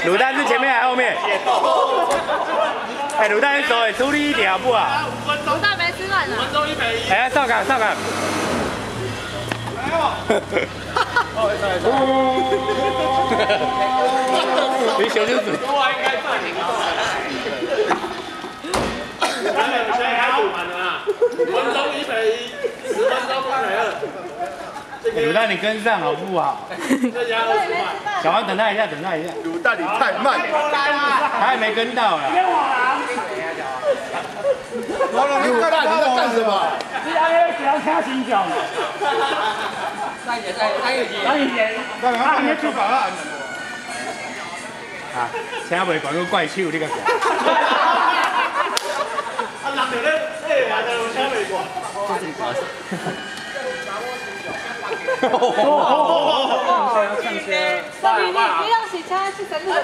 卤蛋是前面还是后面？哎，卤蛋是走，出力一点好不好？卤蛋没吃饭呢。5分钟1赔1。哎，上岗。你小就是。哇，应该算挺好。现在开赌盘了啊！5分钟1赔1，10分钟1赔2。卤蛋，你跟上好不好？再加20块。小王，等他一下。卤蛋你太慢，他还没跟到啦。卤蛋你在干什么？你安尼只要听心叫嘛。咱以前，他安尼出法啊。啊，请袂管个怪手，你个。啊，人就咧退完就请袂管。你让洗车去整理的。